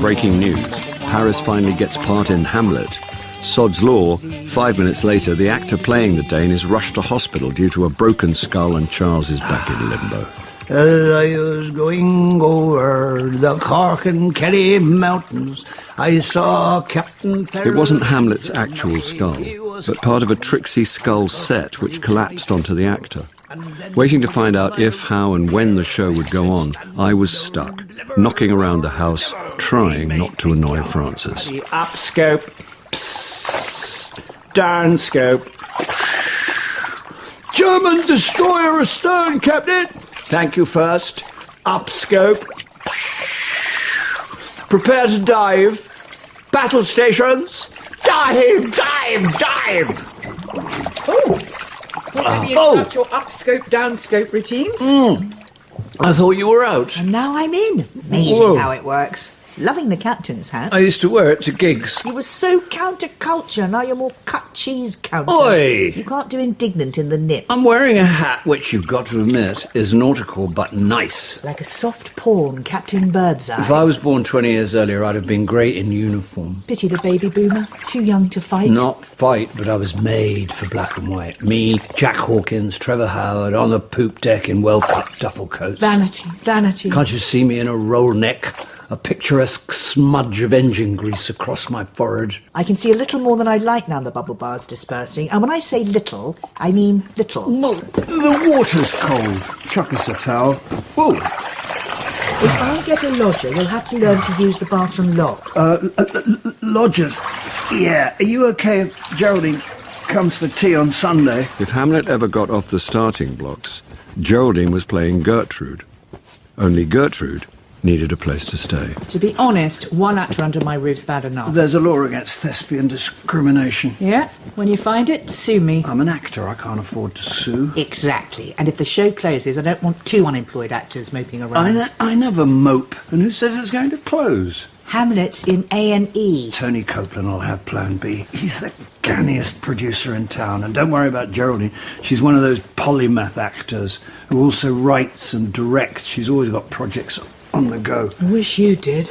Breaking news. Paris finally gets part in Hamlet. Sod's Law. 5 minutes later, the actor playing the Dane is rushed to hospital due to a broken skull and Charles is back in limbo. I was going over the Cork and Kerry mountains. I saw Captain It wasn't Hamlet's actual skull, but part of a tricksy skull set which collapsed onto the actor. Waiting to find out if, how and when the show would go on, I was stuck, knocking around the house, trying not to annoy Francis. Up scope, psst, down scope. German destroyer astern, Captain. Thank you first. Up scope. Prepare to dive. Battle stations. Dive, dive, dive. Oh. Have you got your up-scope, down-scope routine? I thought you were out. And now I'm in. Amazing how it works. Loving the captain's hat. I used to wear it to gigs. You were so counterculture, now you're more cut cheese counter. Oi! You can't do indignant in the nip. I'm wearing a hat which, you've got to admit, is nautical but nice. Like a soft pawn, Captain Birdseye. If I was born 20 years earlier, I'd have been great in uniform. Pity the baby boomer. Too young to fight. Not fight, but I was made for black and white. Me, Jack Hawkins, Trevor Howard, on the poop deck in well-cut duffel coats. Vanity, vanity. Can't you see me in a roll neck? A picturesque smudge of engine grease across my forehead. I can see a little more than I'd like now the bubble bar's dispersing. And when I say little, I mean little. No, the water's cold. Chuck us a towel. Whoa. If I get a lodger, you'll have to learn to use the bathroom lock. Lodgers. Yeah, are you okay if Geraldine comes for tea on Sunday? If Hamlet ever got off the starting blocks, Geraldine was playing Gertrude. Only Gertrude needed a place to stay. To be honest, one actor under my roof's bad enough. There's a law against thespian discrimination. Yeah? When you find it, sue me. I'm an actor, I can't afford to sue. Exactly. And if the show closes, I don't want two unemployed actors moping around. I never mope. And who says it's going to close? Hamlet's in A&E. Tony Copeland will have plan B. He's the canniest producer in town. And don't worry about Geraldine. She's one of those polymath actors who also writes and directs. She's always got projects on the go. I wish you did.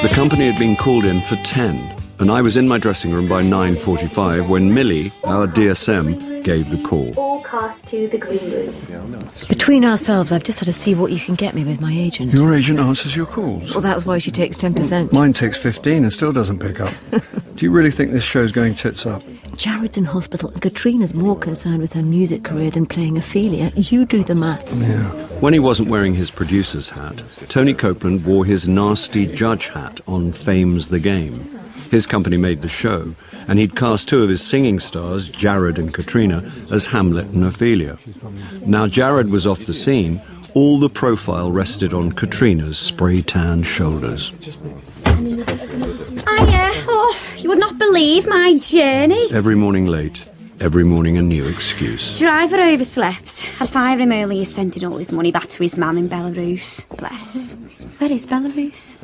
The company had been called in for 10, and I was in my dressing room by 9:45 when Millie, our DSM, gave the call. All cast to the green room. Between ourselves, I've just had to see what you can get me with my agent. Your agent answers your calls. Well, that's why she takes 10%. Mine takes 15 and still doesn't pick up. Do you really think this show's going tits up? Jared's in hospital and Katrina's more concerned with her music career than playing Ophelia. You do the maths. Yeah. When he wasn't wearing his producer's hat, Tony Copeland wore his nasty judge hat on Fame's The Game. His company made the show, and he'd cast two of his singing stars, Jared and Katrina, as Hamlet and Ophelia. Now Jared was off the scene, all the profile rested on Katrina's spray-tanned shoulders. You would not believe my journey. Every morning late, every morning a new excuse. Driver overslept. Had fired him earlier, sending all his money back to his man in Belarus. Bless. Where is Belarus?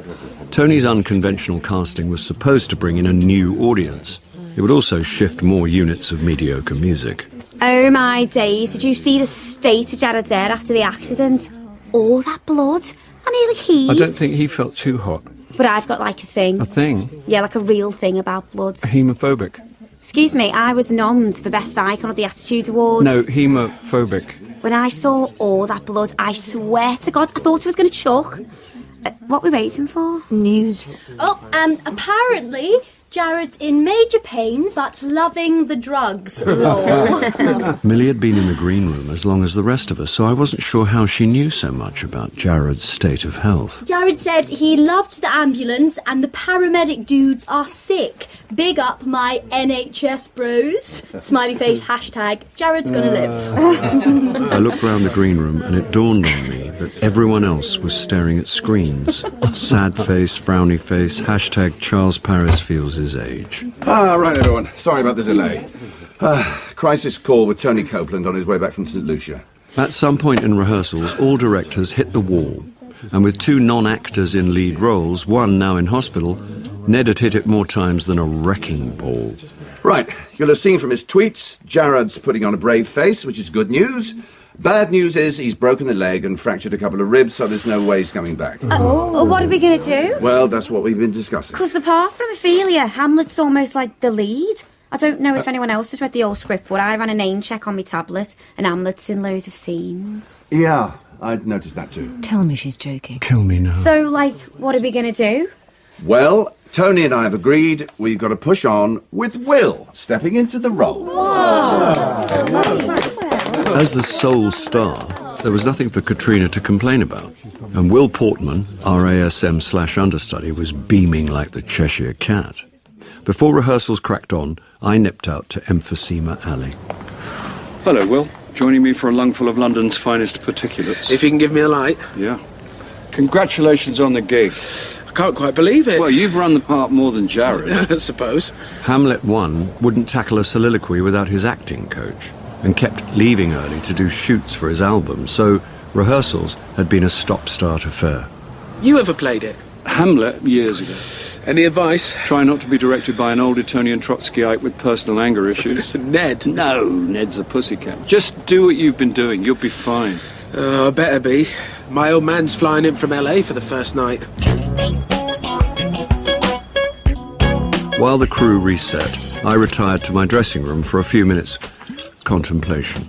Tony's unconventional casting was supposed to bring in a new audience. It would also shift more units of mediocre music. Oh my days, did you see the state of Jared's hair after the accident? All that blood. I nearly heaved. I don't think he felt too hot. But I've got like a thing. A thing? Yeah, like a real thing about blood. Hemophobic? Excuse me, I was nommed for Best Icon at the Attitude Awards. No, hemophobic. When I saw all that blood, I swear to God, I thought it was going to choke. What are we waiting for? News. Oh, apparently Jared's in major pain, but loving the drugs. Lol. Millie had been in the green room as long as the rest of us, so I wasn't sure how she knew so much about Jared's state of health. Jared said he loved the ambulance and the paramedic dudes are sick. Big up my NHS bros. Smiley face, hashtag Jared's gonna live. I looked round the green room and it dawned on me that everyone else was staring at screens. Sad face, frowny face, hashtag Charles Paris feels his age. Right, everyone. Sorry about the delay. Crisis call with Tony Copeland on his way back from St. Lucia. At some point in rehearsals, all directors hit the wall. And with two non-actors in lead roles, one now in hospital, Ned had hit it more times than a wrecking ball. Right, you'll have seen from his tweets, Jared's putting on a brave face, which is good news. Bad news is he's broken a leg and fractured a couple of ribs, so there's no way he's coming back. What are we going to do? Well, that's what we've been discussing. Because apart from Ophelia, Hamlet's almost like the lead. I don't know if anyone else has read the old script, but I ran a name check on my tablet, and Hamlet's in loads of scenes. Yeah, I'd noticed that too. Tell me she's joking. Kill me now. So, like, what are we going to do? Well, Tony and I have agreed we've got to push on with Will stepping into the role. As the sole star, there was nothing for Katrina to complain about. And Will Portman, RASM/understudy, was beaming like the Cheshire Cat. Before rehearsals cracked on, I nipped out to Emphysema Alley. Hello, Will. Joining me for a lungful of London's finest particulates. If you can give me a light. Yeah. Congratulations on the gig. I can't quite believe it. Well, you've run the part more than Jared. I suppose. Hamlet 1 wouldn't tackle a soliloquy without his acting coach and kept leaving early to do shoots for his album, so rehearsals had been a stop-start affair. You ever played it? Hamlet, years ago. Any advice? Try not to be directed by an old Etonian Trotskyite with personal anger issues. Ned? No, Ned's a pussycat. Just do what you've been doing. You'll be fine. I better be. My old man's flying in from LA for the first night. While the crew reset, I retired to my dressing room for a few minutes' contemplation.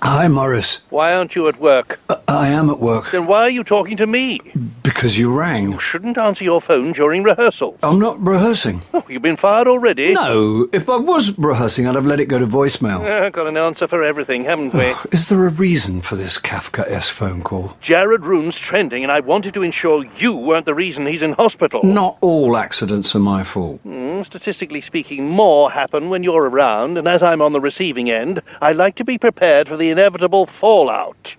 Hi, Morris. Why aren't you at work? I am at work. Then why are you talking to me? Because you rang. You shouldn't answer your phone during rehearsal. I'm not rehearsing. Oh, you've been fired already? No, if I was rehearsing, I'd have let it go to voicemail. Got an answer for everything, haven't we? Is there a reason for this Kafka-esque phone call? Jared Roon's trending, and I wanted to ensure you weren't the reason he's in hospital. Not all accidents are my fault. Statistically speaking, more happen when you're around, and as I'm on the receiving end, I like to be prepared for the inevitable fallout.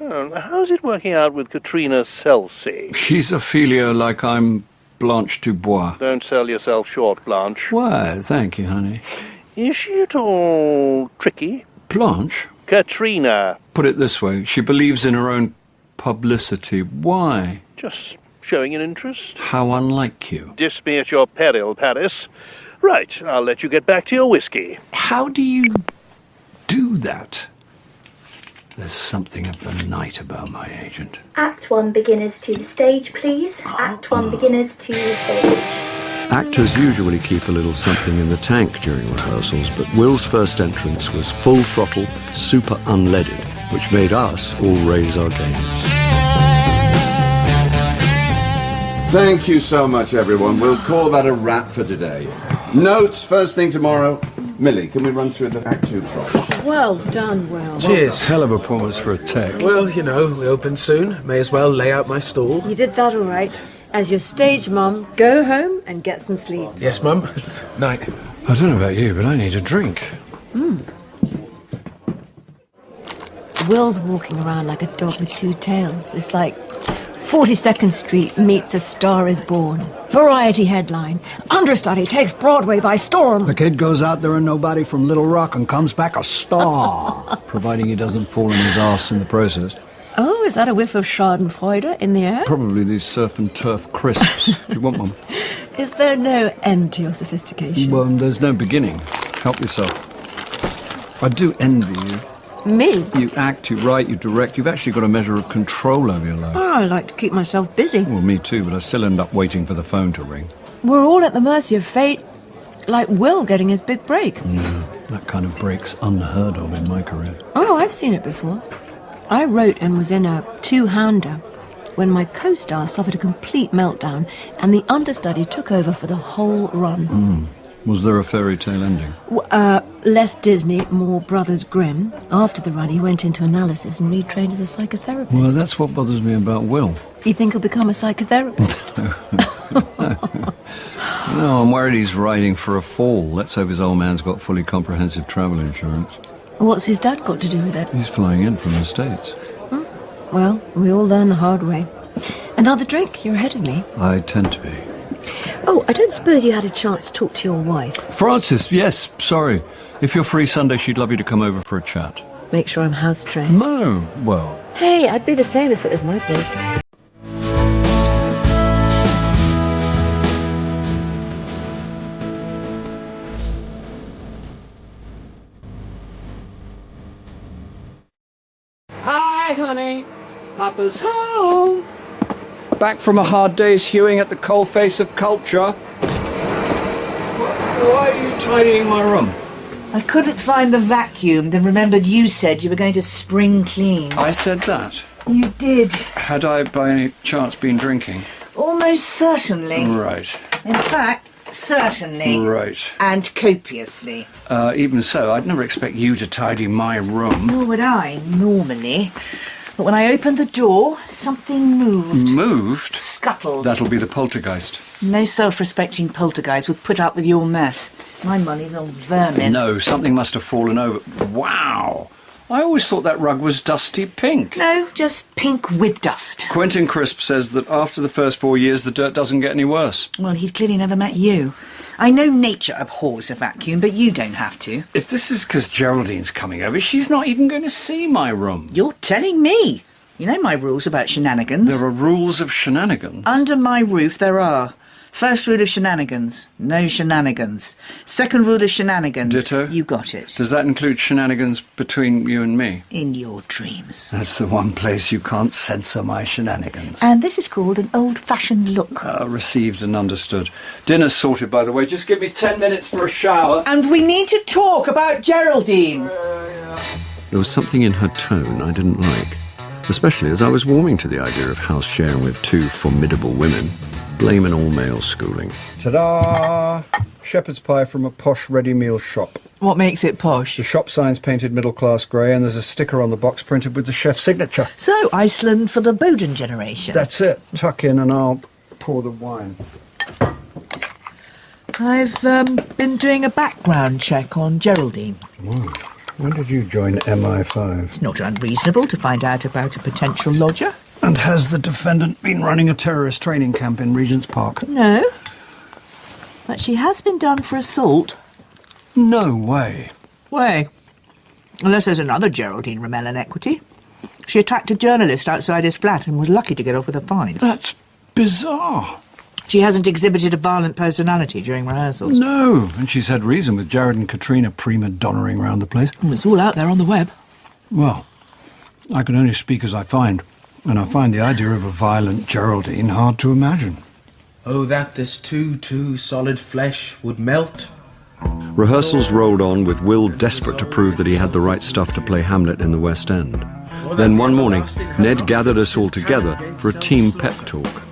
How's it working out with Katrina Celsey? She's Ophelia like I'm Blanche Dubois. Don't sell yourself short, Blanche. Why, thank you, honey. Is she at all tricky? Blanche? Katrina. Put it this way, she believes in her own publicity. Why? Just showing an interest. How unlike you. Diss me at your peril, Paris. Right, I'll let you get back to your whiskey. How do you do that? There's something of the night about my agent. Act 1 beginners to the stage, please. Act 1 beginners to the stage. Actors usually keep a little something in the tank during rehearsals, but Will's first entrance was full throttle, super unleaded, which made us all raise our games. Thank you so much, everyone. We'll call that a wrap for today. Notes first thing tomorrow. Millie, can we run through the Act 2 process? Well done, Will. Cheers. Hell of a performance for a tech. Well, you know, we open soon. May as well lay out my stall. You did that all right. As your stage mum, go home and get some sleep. Yes, Mum. Night. I don't know about you, but I need a drink. Will's walking around like a dog with two tails. It's like 42nd Street meets A Star is Born. Variety headline. Understudy takes Broadway by storm. The kid goes out there and nobody from Little Rock and comes back a star. Providing he doesn't fall on his arse in the process. Oh, is that a whiff of Schadenfreude in the air? Probably these surf and turf crisps. Do you want one? Is there no end to your sophistication? Well, there's no beginning. Help yourself. I do envy you. Me? You act, you write, you direct. You've actually got a measure of control over your life. Oh, I like to keep myself busy. Well, me too, but I still end up waiting for the phone to ring. We're all at the mercy of fate. Like Will getting his big break. Yeah, that kind of break's unheard of in my career. Oh, I've seen it before. I wrote and was in a two-hander when my co-star suffered a complete meltdown and the understudy took over for the whole run. Was there a fairy tale ending? Less Disney, more Brothers Grimm. After the run, he went into analysis and retrained as a psychotherapist. Well, that's what bothers me about Will. You think he'll become a psychotherapist? No, I'm worried he's riding for a fall. Let's hope his old man's got fully comprehensive travel insurance. What's his dad got to do with it? He's flying in from the States. Well, we all learn the hard way. Another drink? You're ahead of me. I tend to be. Oh, I don't suppose you had a chance to talk to your wife. Francis, yes, sorry. If you're free Sunday, she'd love you to come over for a chat. Make sure I'm house trained. No, well... Hey, I'd be the same if it was my place. Hi, honey. Papa's home. Back from a hard day's hewing at the coalface of culture. Why are you tidying my room? I couldn't find the vacuum, then remembered you said you were going to spring clean. I said that. You did. Had I by any chance been drinking? Almost certainly. Right. In fact, certainly. Right. And copiously. Even so, I'd never expect you to tidy my room. Nor would I, normally. But when I opened the door, something moved. Moved? Scuttled. That'll be the poltergeist. No self-respecting poltergeist would put up with your mess. My money's on vermin. No, something must have fallen over. Wow! I always thought that rug was dusty pink. No, just pink with dust. Quentin Crisp says that after the first 4 years, the dirt doesn't get any worse. Well, he'd clearly never met you. I know nature abhors a vacuum, but you don't have to. If this is because Geraldine's coming over, she's not even going to see my room. You're telling me. You know my rules about shenanigans. There are rules of shenanigans. Under my roof there are. First rule of shenanigans, no shenanigans. Second rule of shenanigans. Ditto. You got it. Does that include shenanigans between you and me? In your dreams. That's the one place you can't censor my shenanigans. And this is called an old-fashioned look. Received and understood. Dinner's sorted, by the way. Just give me 10 minutes for a shower. And we need to talk about Geraldine. There was something in her tone I didn't like, especially as I was warming to the idea of house sharing with two formidable women. Blame an all-male schooling. Ta-da! Shepherd's pie from a posh ready meal shop. What makes it posh? The shop sign's painted middle-class grey and there's a sticker on the box printed with the chef's signature. So, Iceland for the Bowden generation. That's it. Tuck in and I'll pour the wine. I've been doing a background check on Geraldine. When did you join MI5? It's not unreasonable to find out about a potential lodger. And has the defendant been running a terrorist training camp in Regent's Park? No. But she has been done for assault. No way. Way. Unless there's another Geraldine Rommel in equity. She attacked a journalist outside his flat and was lucky to get off with a fine. That's bizarre. She hasn't exhibited a violent personality during rehearsals. No, and she's had reason with Jared and Katrina prima donnaing around the place. Well, it's all out there on the web. Well, I can only speak as I find. And I find the idea of a violent Geraldine hard to imagine. Oh, that this too solid flesh would melt. Rehearsals rolled on with Will desperate to prove that he had the right stuff to play Hamlet in the West End. Then one morning, Ned gathered us all together for a team pep talk.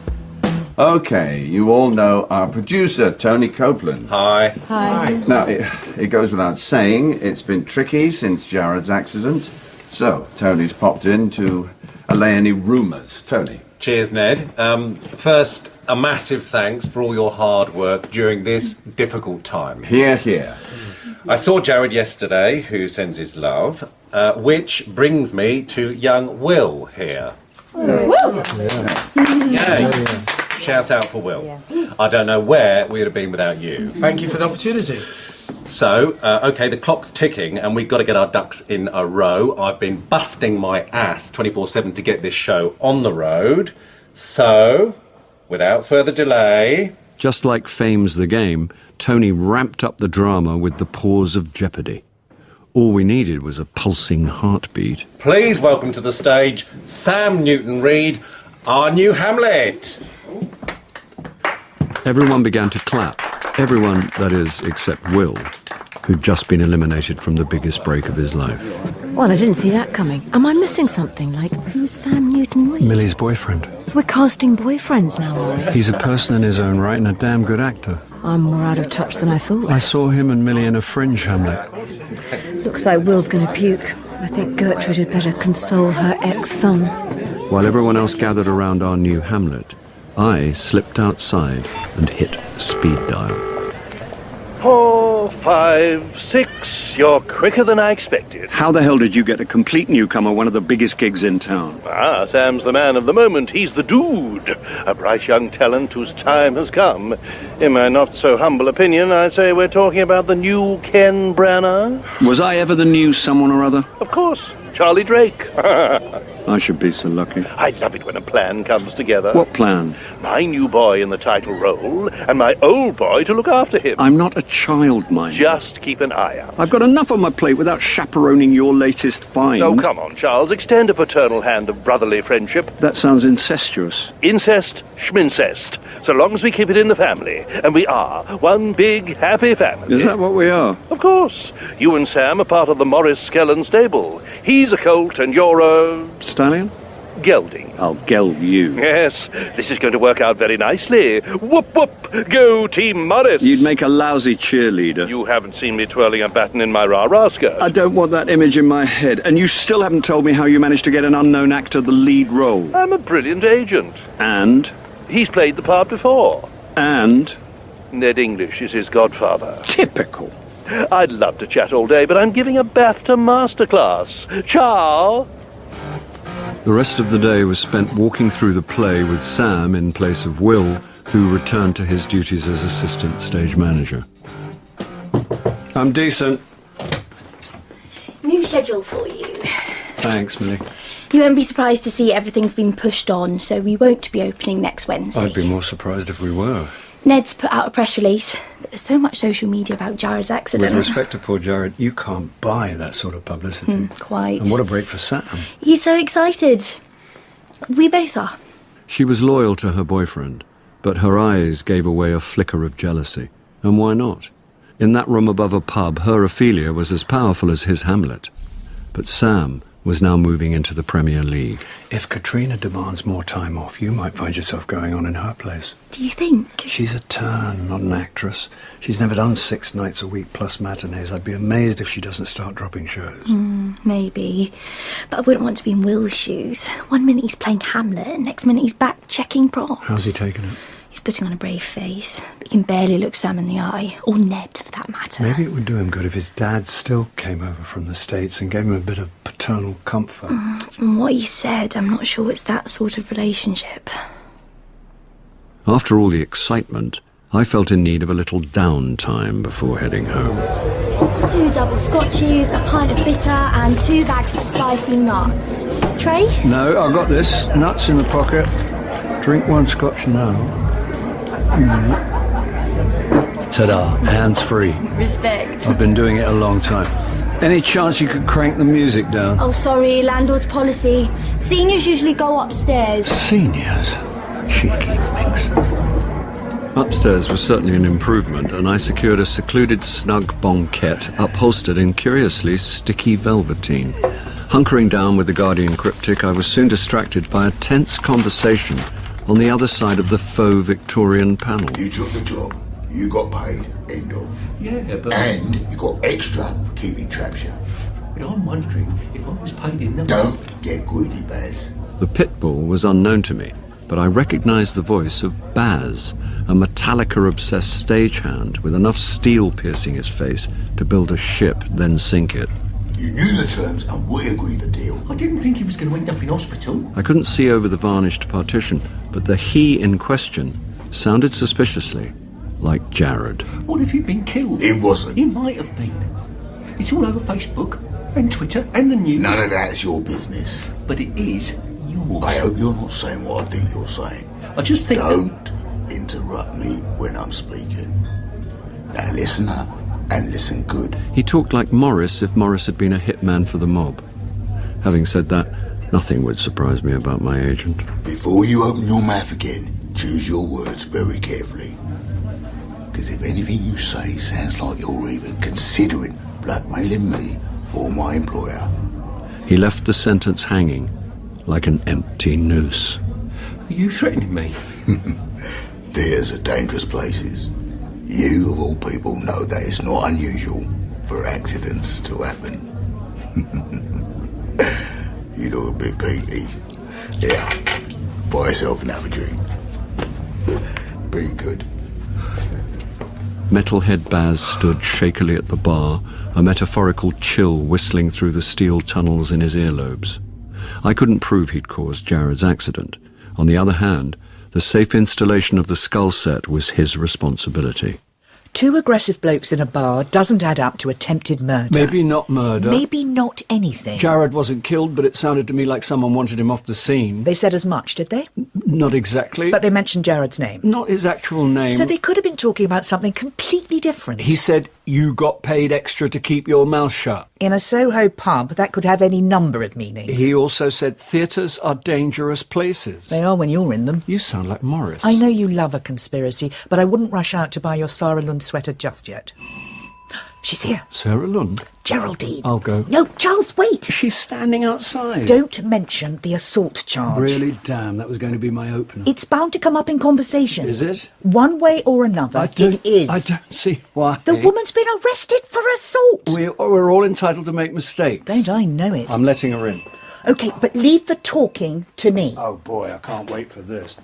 Okay, you all know our producer, Tony Copeland. Hi. Hi. Now, it goes without saying, it's been tricky since Jared's accident. So, Tony's popped in to allay any rumours. Tony. Cheers, Ned. First, a massive thanks for all your hard work during this difficult time. Hear, hear. I saw Jared yesterday, who sends his love, which brings me to young Will here. Will! Yay. Shout out for Will. I don't know where we would have been without you. Thank you for the opportunity. So, OK, the clock's ticking and we've got to get our ducks in a row. I've been busting my ass 24/7 to get this show on the road. So, without further delay... Just like Fame's The Game, Tony ramped up the drama with the pause of jeopardy. All we needed was a pulsing heartbeat. Please welcome to the stage Sam Newton-Reid, our new Hamlet. Everyone began to clap. Everyone, that is, except Will, who'd just been eliminated from the biggest break of his life. Well, I didn't see that coming. Am I missing something? Like, who's Sam Newton-Reid? Millie's boyfriend. We're casting boyfriends now, are we? He's a person in his own right and a damn good actor. I'm more out of touch than I thought. I saw him and Millie in a fringe Hamlet. Looks like Will's going to puke. I think Gertrude had better console her ex-son. While everyone else gathered around our new Hamlet, I slipped outside and hit speed dial. 4, 5, 6. You're quicker than I expected. How the hell did you get a complete newcomer one of the biggest gigs in town? Ah, Sam's the man of the moment. He's the dude. A bright young talent whose time has come. In my not-so-humble opinion, I'd say we're talking about the new Ken Branagh. Was I ever the new someone or other? Of course, Charlie Drake. I should be so lucky. I love it when a plan comes together. What plan? My new boy in the title role, and my old boy to look after him. I'm not a child, mind. Just keep an eye out. I've got enough on my plate without chaperoning your latest find. Oh, come on, Charles. Extend a paternal hand of brotherly friendship. That sounds incestuous. Incest, schmincest. So long as we keep it in the family. And we are one big, happy family. Is that what we are? Of course. You and Sam are part of the Morris Skellen stable. He's a colt and you're a... Stallion? Gelding. I'll geld you. Yes, this is going to work out very nicely. Whoop, whoop, go Team Morris. You'd make a lousy cheerleader. You haven't seen me twirling a baton in my rah-rah skirt. I don't want that image in my head. And you still haven't told me how you managed to get an unknown actor the lead role. I'm a brilliant agent. And? He's played the part before. And? Ned English is his godfather. Typical. I'd love to chat all day, but I'm giving a BAFTA masterclass. Ciao! The rest of the day was spent walking through the play with Sam in place of Will, who returned to his duties as assistant stage manager. I'm decent. New schedule for you. Thanks, Millie. You won't be surprised to see everything's been pushed on, so we won't be opening next Wednesday. I'd be more surprised if we were. Ned's put out a press release, but there's so much social media about Jared's accident. With respect to poor Jared, you can't buy that sort of publicity. Quite. And what a break for Sam. He's so excited. We both are. She was loyal to her boyfriend, but her eyes gave away a flicker of jealousy. And why not? In that room above a pub, her Ophelia was as powerful as his Hamlet. But Sam was now moving into the Premier League. If Katrina demands more time off, you might find yourself going on in her place. Do you think? She's a turn, not an actress. She's never done 6 nights a week plus matinees. I'd be amazed if she doesn't start dropping shows. Maybe. But I wouldn't want to be in Will's shoes. One minute he's playing Hamlet, next minute he's back checking props. How's he taking it? He's putting on a brave face, but he can barely look Sam in the eye, or Ned for that matter. Maybe it would do him good if his dad still came over from the States and gave him a bit of paternal comfort. From what he said, I'm not sure it's that sort of relationship. After all the excitement, I felt in need of a little downtime before heading home. 2 double scotches, a pint of bitter, and 2 bags of spicy nuts. Trey? No, I've got this. Nuts in the pocket. Drink 1 scotch now. Ta-da, hands-free. Respect. I've been doing it a long time. Any chance you could crank the music down? Oh, sorry, landlord's policy. Seniors usually go upstairs. Seniors? Cheeky mix. Upstairs was certainly an improvement, and I secured a secluded snug banquette upholstered in curiously sticky velveteen. Hunkering down with the Guardian cryptic, I was soon distracted by a tense conversation on the other side of the faux Victorian panel. You took the job, you got paid, end of. Yeah, but... And you got extra for keeping trap shut. But I'm wondering if I was paid enough... Don't get greedy, Baz. The pit bull was unknown to me, but I recognised the voice of Baz, a Metallica-obsessed stagehand with enough steel piercing his face to build a ship, then sink it. You knew the terms and we agreed the deal. I didn't think he was going to end up in hospital. I couldn't see over the varnished partition, but the he in question sounded suspiciously like Jared. What if he'd been killed? It wasn't. He might have been. It's all over Facebook and Twitter and the news. None of that's your business. But it is yours. I hope you're not saying what I think you're saying. I just think... Don't interrupt me when I'm speaking. Now listen up. And listen good. He talked like Morris if Morris had been a hitman for the mob. Having said that, nothing would surprise me about my agent. Before you open your mouth again, choose your words very carefully. Because if anything you say sounds like you're even considering blackmailing me or my employer... He left the sentence hanging like an empty noose. Are you threatening me? Theaters are dangerous places. You, of all people, know that it's not unusual for accidents to happen. You look a bit peaky. Yeah, buy yourself another drink. Be good. Metalhead Baz stood shakily at the bar, a metaphorical chill whistling through the steel tunnels in his earlobes. I couldn't prove he'd caused Jared's accident. On the other hand, The safe installation of the skull set was his responsibility. 2 aggressive blokes in a bar doesn't add up to attempted murder. Maybe not murder. Maybe not anything. Jared wasn't killed, but it sounded to me like someone wanted him off the scene. They said as much, did they? Not exactly. But they mentioned Jared's name. Not his actual name. So they could have been talking about something completely different. He said, you got paid extra to keep your mouth shut. In a Soho pub, that could have any number of meanings. He also said theatres are dangerous places. They are when you're in them. You sound like Morris. I know you love a conspiracy, but I wouldn't rush out to buy your Sarah Lund sweater just yet. She's here. Sarah Lund? Geraldine. I'll go. No, Charles, wait! She's standing outside. Don't mention the assault charge. Really? Damn, that was going to be my opener. It's bound to come up in conversation. Is it? One way or another, it is. I don't see why. The woman's been arrested for assault. We're all entitled to make mistakes. Don't I know it? I'm letting her in. OK, but leave the talking to me. Oh, boy, I can't wait for this.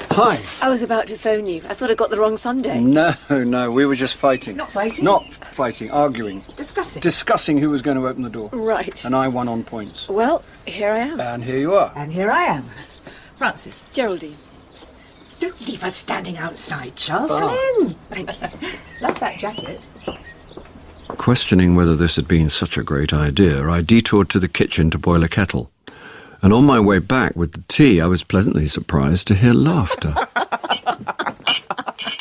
Hi. I was about to phone you. I thought I got the wrong Sunday. No, we were just fighting. Not fighting? Not fighting, arguing. Discussing? Discussing who was going to open the door. Right. And I won on points. Well, here I am. And here you are. And here I am. Francis. Geraldine. Don't leave us standing outside, Charles. Oh. Come in. Thank you. Love that jacket. Questioning whether this had been such a great idea, I detoured to the kitchen to boil a kettle. And on my way back with the tea, I was pleasantly surprised to hear laughter.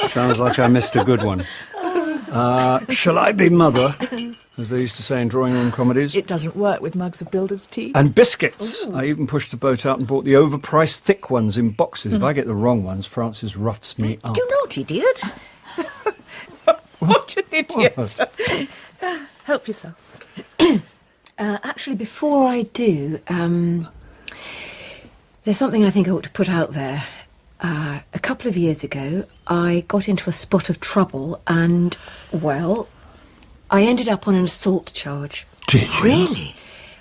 Sounds like I missed a good one. Shall I be mother, as they used to say in drawing room comedies? It doesn't work with mugs of builder's tea. And biscuits. Ooh. I even pushed the boat out and bought the overpriced thick ones in boxes. If I get the wrong ones, Francis roughs me up. Do not, idiot. What an idiot. Help yourself. Actually, before I do, there's something I think I ought to put out there. A couple of years ago, I got into a spot of trouble and, well, I ended up on an assault charge. Did you? Really?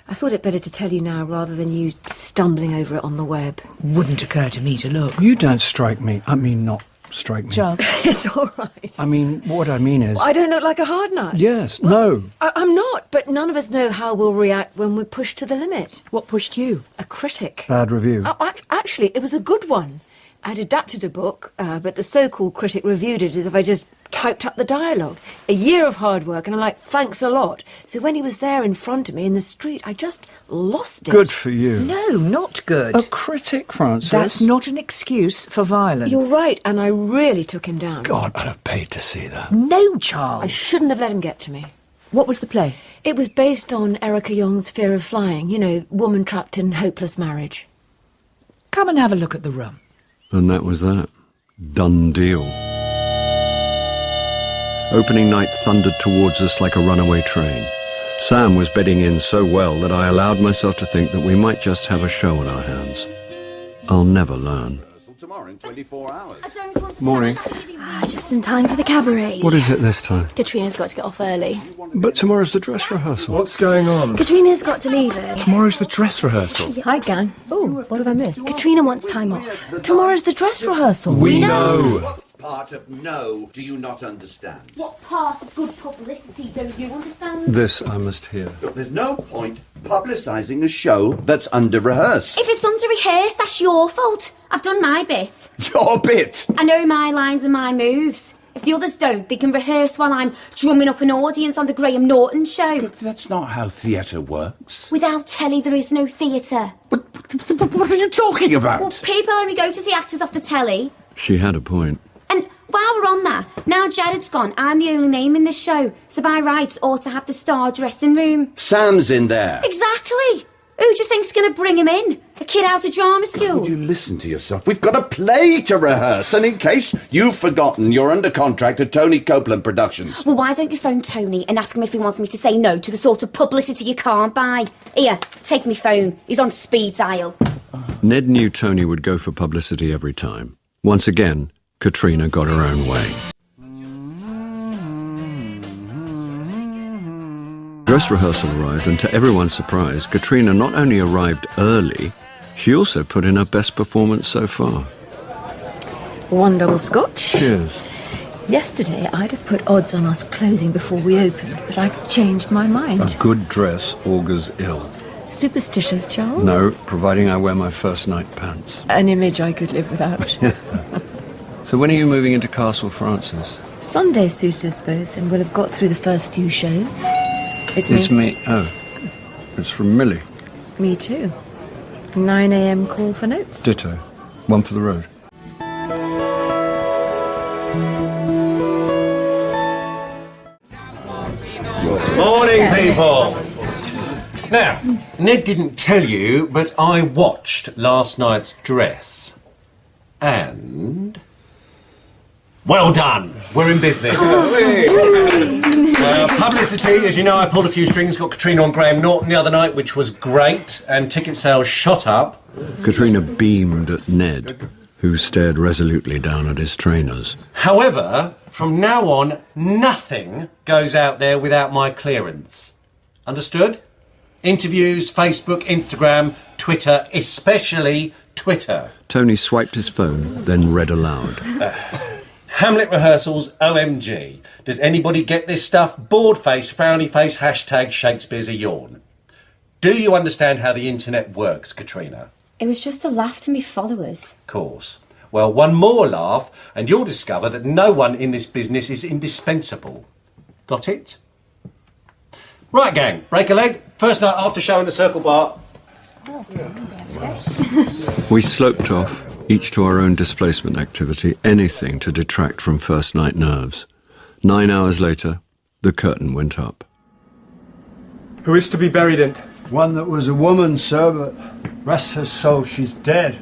I thought it better to tell you now rather than you stumbling over it on the web. Wouldn't occur to me to look. You don't strike me. I mean, not strike me. Charles. It's all right. I mean, what I mean is... I don't look like a hard nut. Yes, no. I'm not, but none of us know how we'll react when we're pushed to the limit. What pushed you? A critic. Bad review. Actually, it was a good one. I'd adapted a book, but the so-called critic reviewed it as if I just typed up the dialogue. A year of hard work, and I'm like, thanks a lot. So when he was there in front of me in the street, I just lost it. Good for you. No, not good. A critic, Francis. That's not an excuse for violence. You're right, and I really took him down. God, I'd have paid to see that. No, Charles. I shouldn't have let him get to me. What was the play? It was based on Erica Young's Fear of Flying, you know, woman trapped in hopeless marriage. Come and have a look at the room. And that was that. Done deal. Opening night thundered towards us like a runaway train. Sam was bedding in so well that I allowed myself to think that we might just have a show on our hands. I'll never learn. Tomorrow in 24 hours. Morning. Just in time for the cabaret. What is it this time? Katrina's got to get off early. But tomorrow's the dress rehearsal. What's going on? Katrina's got to leave early. Tomorrow's the dress rehearsal. Hi, gang. Oh, what have I missed? Katrina wants time off. Tomorrow's the dress rehearsal. We know. What part of no do you not understand? What part of good publicity don't you understand? This I must hear. Look, there's no point publicising a show that's under rehearse. If it's under rehearse, that's your fault. I've done my bit. Your bit? I know my lines and my moves. If the others don't, they can rehearse while I'm drumming up an audience on the Graham Norton show. But that's not how theatre works. Without telly, there is no theatre. But what are you talking about? Well, people only go to see actors off the telly. She had a point. And while we're on that, now Jared's gone, I'm the only name in this show, so by rights ought to have the star dressing room. Sam's in there. Exactly. Who do you think's going to bring him in? A kid out of drama school? Would you listen to yourself? We've got a play to rehearse, and in case you've forgotten, you're under contract at Tony Copeland Productions. Well, why don't you phone Tony and ask him if he wants me to say no to the sort of publicity you can't buy? Here, take me phone. He's on speed dial. Ned knew Tony would go for publicity every time. Once again, Katrina got her own way. Dress rehearsal arrived, and to everyone's surprise, Katrina not only arrived early, she also put in her best performance so far. One double scotch. Cheers. Yesterday, I'd have put odds on us closing before we open, but I've changed my mind. A good dress augurs ill. Superstitious, Charles? No, providing I wear my first night pants. An image I could live without. So when are you moving into Castle Francis? Sunday suited us both, and we'll have got through the first few shows. It's me. Oh, it's from Millie. Me too. 9 a.m. call for notes. Ditto. One for the road. Morning, people. Now, Ned didn't tell you, but I watched last night's dress. And... well done. We're in business. Publicity, as you know, I pulled a few strings, got Katrina on Graham Norton the other night, which was great, and ticket sales shot up. Katrina beamed at Ned, who stared resolutely down at his trainers. However, from now on, nothing goes out there without my clearance. Understood? Interviews, Facebook, Instagram, Twitter, especially Twitter. Tony swiped his phone, then read aloud. Hamlet rehearsals, OMG. Does anybody get this stuff? Bored face, frowny face, hashtag Shakespeare's a yawn. Do you understand how the internet works, Katrina? It was just a laugh to me followers. Of course. Well, one more laugh and you'll discover that no one in this business is indispensable. Got it? Right, gang, break a leg. First night after show in the Circle Bar. We sloped off, each to our own displacement activity, anything to detract from first night nerves. 9 hours later, the curtain went up. Who is to be buried in? One that was a woman, sir, but rest her soul, she's dead.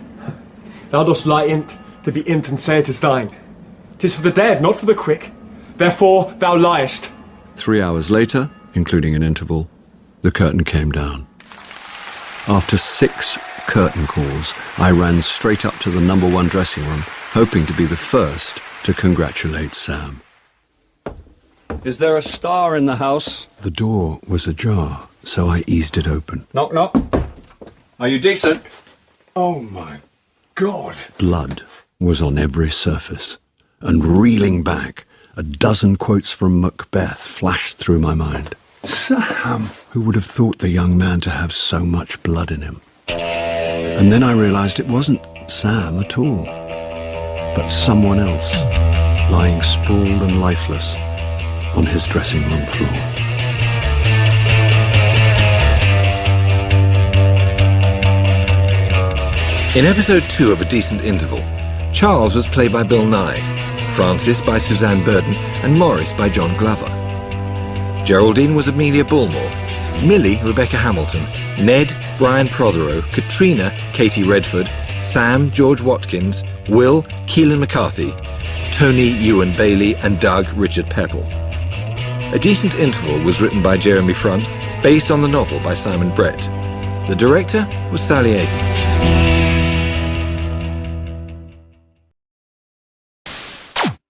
Thou dost lie in't to be int and say it is thine. 'Tis for the dead, not for the quick. Therefore thou liest. 3 hours later, including an interval, the curtain came down. After 6 curtain calls, I ran straight up to the number 1 dressing room, hoping to be the first to congratulate Sam. Is there a star in the house? The door was ajar, so I eased it open. Knock, knock. Are you decent? Oh my God. Blood was on every surface, and reeling back, a dozen quotes from Macbeth flashed through my mind. Sam! Who would have thought the young man to have so much blood in him? And then I realised it wasn't Sam at all, but someone else, lying sprawled and lifeless on his dressing room floor. In episode 2 of A Decent Interval, Charles was played by Bill Nighy, Francis by Suzanne Burton, and Maurice by John Glover. Geraldine was Amelia Bullmore, Millie, Rebecca Hamilton, Ned, Brian Prothero, Katrina, Katie Redford, Sam, George Watkins, Will, Keelan McCarthy, Tony, Ewan Bailey, and Doug, Richard Pepple. A Decent Interval was written by Jeremy Front, based on the novel by Simon Brett. The director was Sally Avens.